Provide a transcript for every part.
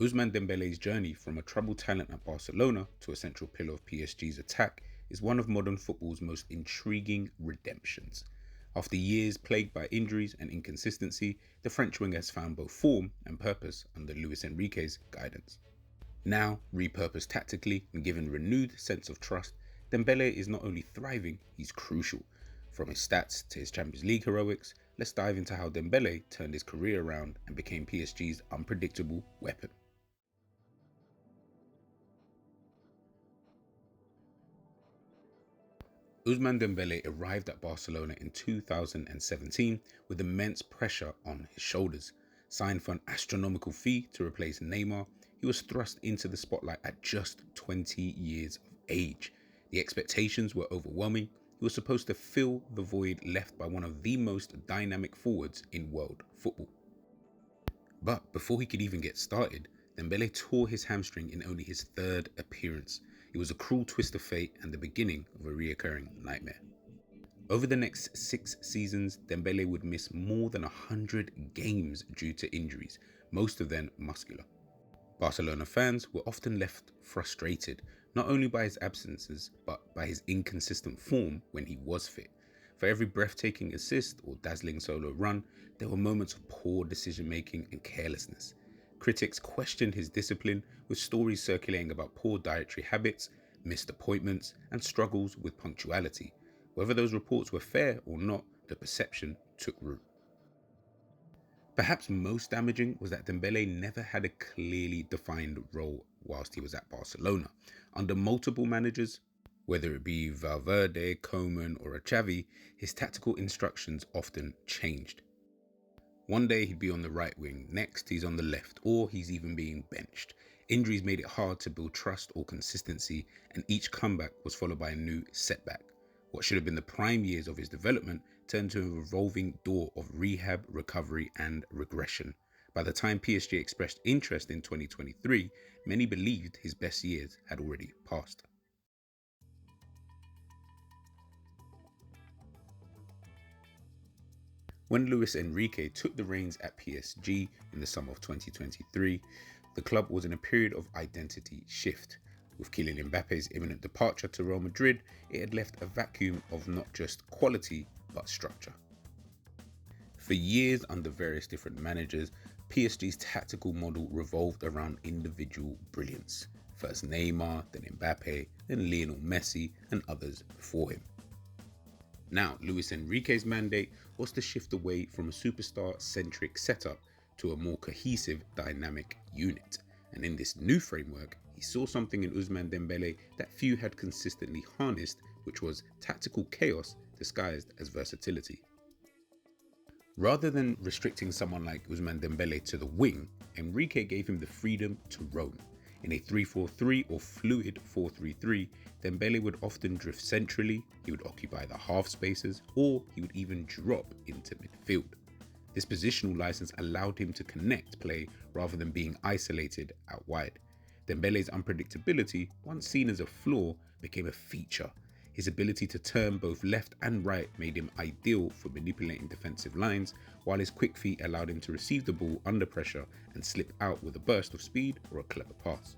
Ousmane Dembele's journey from a troubled talent at Barcelona to a central pillar of PSG's attack is one of modern football's most intriguing redemptions. After years plagued by injuries and inconsistency, the French winger has found both form and purpose under Luis Enrique's guidance. Now, repurposed tactically and given renewed sense of trust, Dembele is not only thriving, he's crucial. From his stats to his Champions League heroics, let's dive into how Dembele turned his career around and became PSG's unpredictable weapon. Ousmane Dembélé arrived at Barcelona in 2017 with immense pressure on his shoulders. Signed for an astronomical fee to replace Neymar, he was thrust into the spotlight at just 20 years of age. The expectations were overwhelming. He was supposed to fill the void left by one of the most dynamic forwards in world football. But before he could even get started, Dembele tore his hamstring in only his third appearance. It was a cruel twist of fate and the beginning of a reoccurring nightmare. Over the next 6 seasons, Dembele would miss more than 100 games due to injuries, most of them muscular. Barcelona fans were often left frustrated, not only by his absences, but by his inconsistent form when he was fit. For every breathtaking assist or dazzling solo run, there were moments of poor decision-making and carelessness. Critics questioned his discipline, with stories circulating about poor dietary habits, missed appointments, and struggles with punctuality. Whether those reports were fair or not, the perception took root. Perhaps most damaging was that Dembele never had a clearly defined role whilst he was at Barcelona. Under multiple managers, whether it be Valverde, Koeman, or Xavi, his tactical instructions often changed. One day he'd be on the right wing, next he's on the left, or he's even being benched. Injuries made it hard to build trust or consistency, and each comeback was followed by a new setback. What should have been the prime years of his development turned to a revolving door of rehab, recovery, and regression. By the time PSG expressed interest in 2023, many believed his best years had already passed. When Luis Enrique took the reins at PSG in the summer of 2023, the club was in a period of identity shift. With Kylian Mbappe's imminent departure to Real Madrid, it had left a vacuum of not just quality, but structure. For years under various different managers, PSG's tactical model revolved around individual brilliance. First Neymar, then Mbappe, then Lionel Messi, and others before him. Now, Luis Enrique's mandate was to shift away from a superstar-centric setup to a more cohesive, dynamic unit. And in this new framework, he saw something in Ousmane Dembélé that few had consistently harnessed, which was tactical chaos disguised as versatility. Rather than restricting someone like Ousmane Dembélé to the wing, Enrique gave him the freedom to roam. In a 3-4-3 or fluid 4-3-3, Dembele would often drift centrally, he would occupy the half spaces, or he would even drop into midfield. This positional license allowed him to connect play rather than being isolated out wide. Dembele's unpredictability, once seen as a flaw, became a feature. His ability to turn both left and right made him ideal for manipulating defensive lines, while his quick feet allowed him to receive the ball under pressure and slip out with a burst of speed or a clever pass.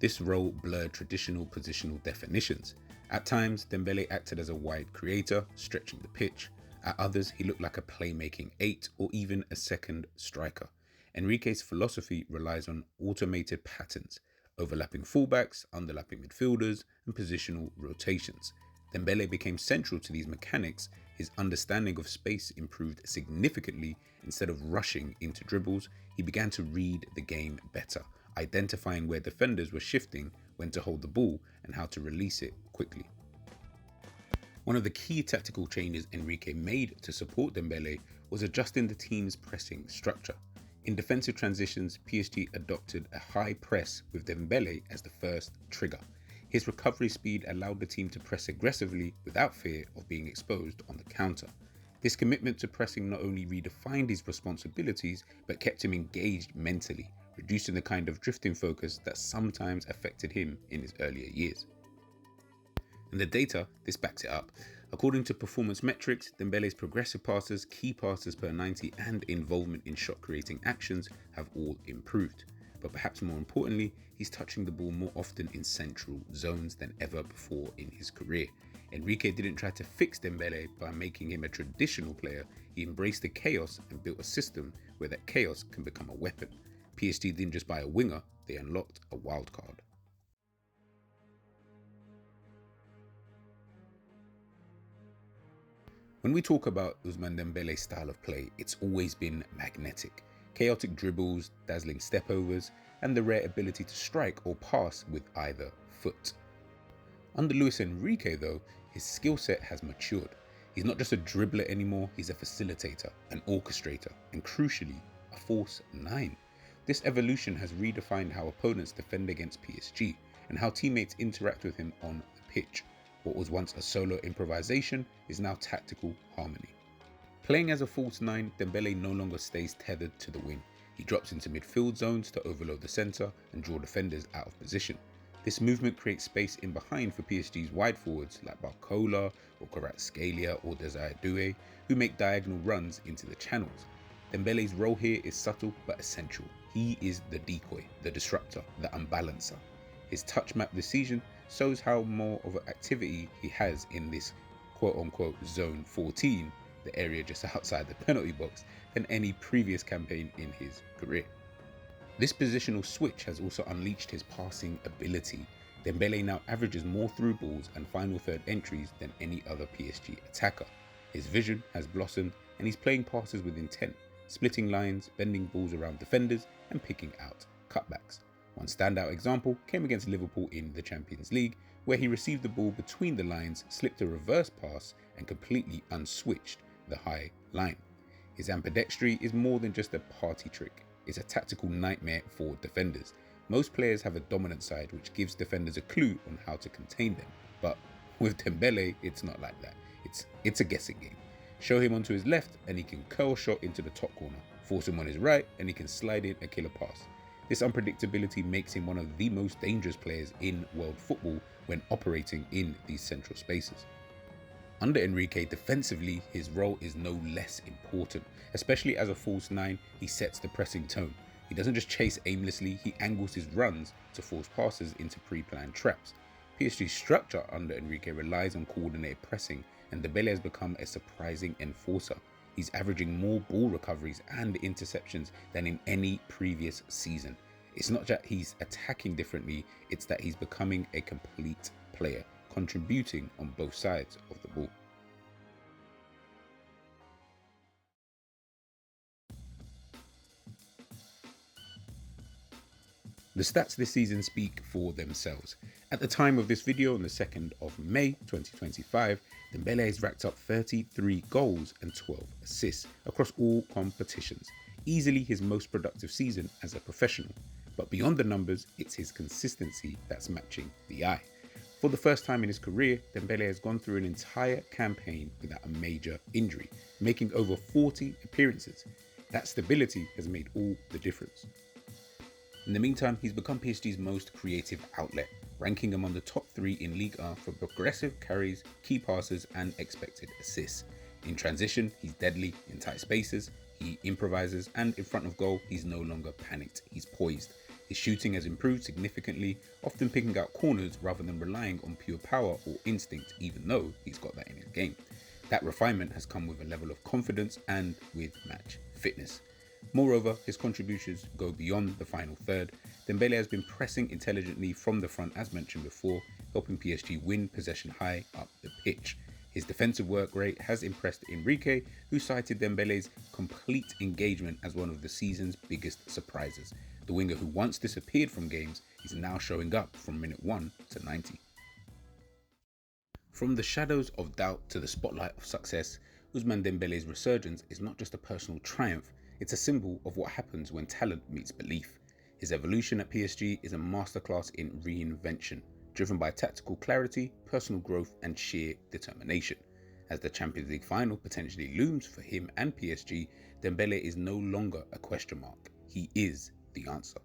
This role blurred traditional positional definitions. At times, Dembele acted as a wide creator, stretching the pitch. At others, he looked like a playmaking 8 or even a second striker. Enrique's philosophy relies on automated patterns, overlapping fullbacks, underlapping midfielders, and positional rotations. Dembele became central to these mechanics. His understanding of space improved significantly. Instead of rushing into dribbles, he began to read the game better, identifying where defenders were shifting, when to hold the ball, and how to release it quickly. One of the key tactical changes Enrique made to support Dembele was adjusting the team's pressing structure. In defensive transitions, PSG adopted a high press with Dembele as the first trigger. His recovery speed allowed the team to press aggressively without fear of being exposed on the counter. This commitment to pressing not only redefined his responsibilities, but kept him engaged mentally, reducing the kind of drifting focus that sometimes affected him in his earlier years. And the data, this backs it up. According to performance metrics, Dembele's progressive passes, key passes per 90 and involvement in shot-creating actions have all improved. But perhaps more importantly, he's touching the ball more often in central zones than ever before in his career. Enrique didn't try to fix Dembele by making him a traditional player. He embraced the chaos and built a system where that chaos can become a weapon. PSG didn't just buy a winger, they unlocked a wild card. When we talk about Ousmane Dembele's style of play, it's always been magnetic. Chaotic dribbles, dazzling stepovers, and the rare ability to strike or pass with either foot. Under Luis Enrique though, his skill set has matured. He's not just a dribbler anymore, he's a facilitator, an orchestrator, and crucially, a false nine. This evolution has redefined how opponents defend against PSG and how teammates interact with him on the pitch. What was once a solo improvisation is now tactical harmony. Playing as a false nine, Dembele no longer stays tethered to the wing. He drops into midfield zones to overload the centre and draw defenders out of position. This movement creates space in behind for PSG's wide forwards like Barcola or Kvaratskhelia or Desire Doué, who make diagonal runs into the channels. Dembele's role here is subtle but essential. He is the decoy, the disruptor, the unbalancer. His touch map this season shows how more of an activity he has in this quote-unquote zone 14, the area just outside the penalty box, than any previous campaign in his career. This positional switch has also unleashed his passing ability. Dembele now averages more through balls and final third entries than any other PSG attacker. His vision has blossomed and he's playing passes with intent, splitting lines, bending balls around defenders and picking out cutbacks. One standout example came against Liverpool in the Champions League, where he received the ball between the lines, slipped a reverse pass and completely unswitched the high line. His ambidextry is more than just a party trick, it's a tactical nightmare for defenders. Most players have a dominant side which gives defenders a clue on how to contain them, but with Dembele it's not like that. It's a guessing game. Show him onto his left and he can curl shot into the top corner, force him on his right and he can slide in a killer pass. This unpredictability makes him one of the most dangerous players in world football when operating in these central spaces. Under Enrique, defensively, his role is no less important. Especially as a false nine, he sets the pressing tone. He doesn't just chase aimlessly, he angles his runs to force passes into pre-planned traps. PSG's structure under Enrique relies on coordinated pressing, and Dembele has become a surprising enforcer. He's averaging more ball recoveries and interceptions than in any previous season. It's not that he's attacking differently, it's that he's becoming a complete player, contributing on both sides of the ball. The stats this season speak for themselves. At the time of this video, on the 2nd of May 2025, Dembele has racked up 33 goals and 12 assists across all competitions, easily his most productive season as a professional. But beyond the numbers, it's his consistency that's matching the eye. For the first time in his career, Dembele has gone through an entire campaign without a major injury, making over 40 appearances. That stability has made all the difference. In the meantime, he's become PSG's most creative outlet, ranking among the top 3 in Ligue 1 for progressive carries, key passes and expected assists. In transition, he's deadly in tight spaces, he improvises, and in front of goal, he's no longer panicked, he's poised. His shooting has improved significantly, often picking out corners rather than relying on pure power or instinct, even though he's got that in his game. That refinement has come with a level of confidence and with match fitness. Moreover, his contributions go beyond the final third. Dembele has been pressing intelligently from the front as mentioned before, helping PSG win possession high up the pitch. His defensive work rate has impressed Enrique, who cited Dembele's complete engagement as one of the season's biggest surprises. The winger who once disappeared from games is now showing up from minute 1 to 90. From the shadows of doubt to the spotlight of success, Ousmane Dembele's resurgence is not just a personal triumph, it's a symbol of what happens when talent meets belief. His evolution at PSG is a masterclass in reinvention, driven by tactical clarity, personal growth and sheer determination. As the Champions League final potentially looms for him and PSG, Dembele is no longer a question mark. He is the answer.